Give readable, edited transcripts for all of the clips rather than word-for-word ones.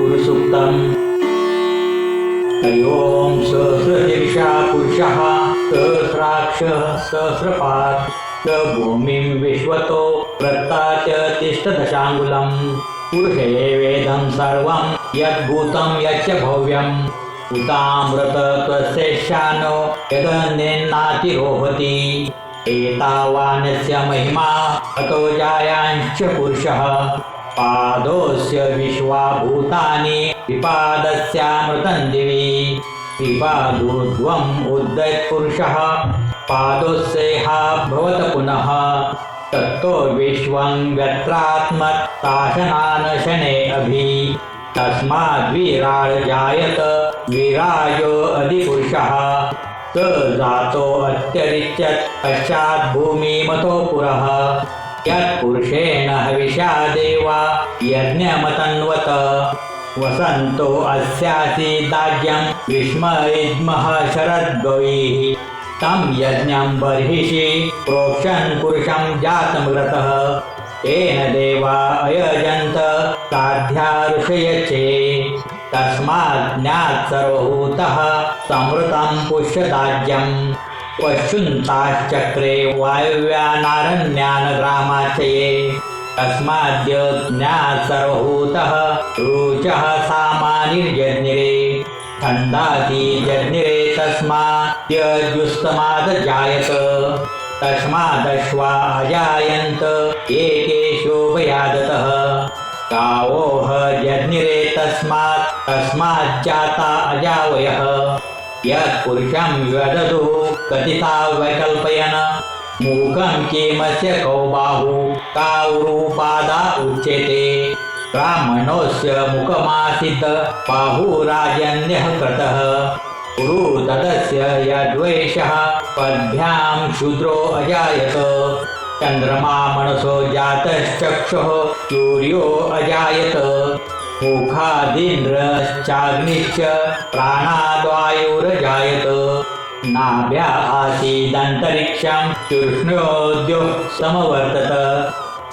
पुरुषोत्तम हरि ओम सहस्रशीर्षा पुरुषः सहस्राक्ष सहस्रपात् स भूमिं विश्वतो वृत्ता च तिष्ठदशाङ्गुलं पुरुषे वेदं सर्वं यद्भूतं यच्च भव्यम् उतामृत त्वस्यैशानो यदन्येनातिरोहति एतावानस्य महिमा अतो जायांश्च पुरुषः पादोस्य विश्वा भूतानि विपादस्यामृतं दिवि विपादोर्ध्वम् उद्धयत्पुरुषः पादोस्येहा भवत पुनः तत्तो विश्वं व्यत्रात्मत्ताशनान् शने अभि तस्माद्वीराड् जायत वीरायो अधिपुरुषः स जातो अत्यरिच्यत् पश्चात् भूमिमतो पुरः यत्पुरुषेण हविषा देवा यज्ञमतन्वत वसन्तो अस्यासि दाज्यं ग्रीष्मैद्मः शरद्गौः तं यज्ञं बर्हिषि प्रोक्षन् पुरुषं जातमृतः तेन देवा अयजन्त साध्या ऋषयचे तस्मात् ज्ञात् सर्वभूतः संवृतं पुष्यदाज्यं पश्युन्ताश्चक्रे वायव्यानारण्यान् ग्रामाचये तस्माद्य ज्ञात् सर्वभूतः रुचः सामानिर्जज्ञिरे छन्दाति जज्ञिरे तस्माद्यजुस्तमादजायत तस्मादश्वा अजायन्त एकेशोभयादतः गावोह जज्ञिरे तस्माज्जाता अजावयः यत्पुरुषं व्यदधुः कथिता वैकल्पयन् मूकं किमस्य कौ बाहु कावुरुपादा उच्यते ब्राह्मणोऽस्य मुखमासीत् बाहुराजन्यः कृतः कुरु तदस्य यद्वैषः पद्भ्यां शूद्रो अजायत चन्द्रमा मनसो जातश्चक्षुः सूर्यो अजायत मुखादिन्द्रश्चाग्निश्च प्राणाद्वायुरजायत नाभ्या आसीदन्तरिक्षं तूष्णोद्योः समवर्तत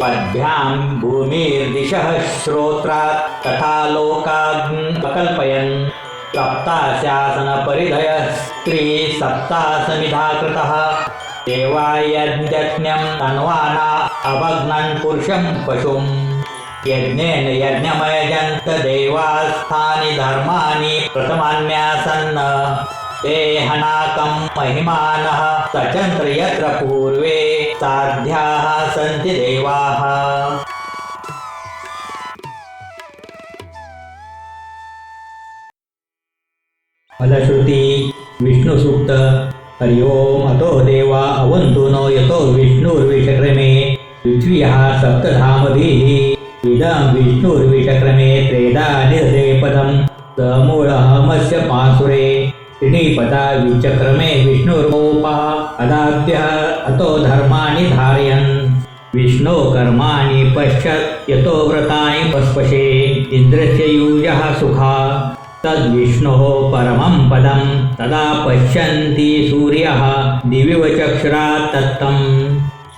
पद्भ्यां भूमिर्दिशः श्रोत्रात् तथा लोकाग्नकल्पयन् सप्तास्यासनपरिधयः स्त्रीसप्तासमिधा कृतः देवायज्ञं तन्वाना अभग्नन् पुरुषं पशुं यज्ञेन यज्ञमयजन्त देवास्थानि धर्माणि प्रथमान्यासन् ते हनाकं महिमानः सचन्त्र यत्र पूर्वे साध्याः सन्ति देवाः। फलश्रुति विष्णुसूक्त हरि ओम अतो देवा अवन्तु नो यतो विष्णुर्विषक्रमे पृथ्व्याः सप्तधामभिः इदं विष्णुर्विषक्रमे त्रेधा निर्देपदं समूलहमस्य पांसुरे त्रिणीपदा विचक्रमे विष्णुर्मोपः अदाभ्यः अतो धर्माणि धारयन् विष्णो कर्माणि पश्यत् यतो व्रतानि पस्पशे इन्द्रस्य युजः सुखा तद्विष्णोः परमं पदं तदा पश्यन्ति सूर्यः दिव्यव चक्षुरात् तत्तं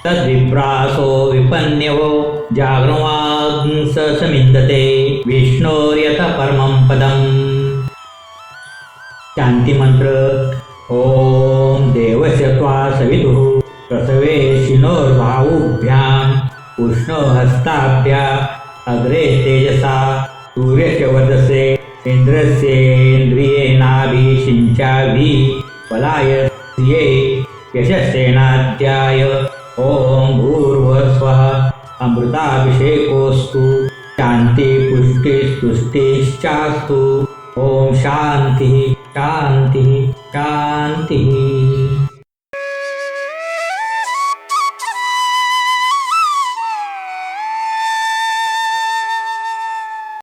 तद्विप्रासो विपन्यवो जागृवांस समिन्दते विष्णोर्यतः परमं पदम्। शांती मंत्र ओम देवस्य त्वा सवितुः प्रसवेशिनोर्बाहुभ्यां उष्णोहस्ताभ्या अग्रे तेजसा सूर्यस्य वदसे इन्द्रस्येन्द्रियेणाभिषिञ्चाभिः बलायस्ये यशस्सेनाध्याय ओम भूर्भुवस्वः अमृताभिषेकोऽस्तु शान्ति पुष्टिस्तुष्टिश्चास्तु ओम शांति शांति शांति।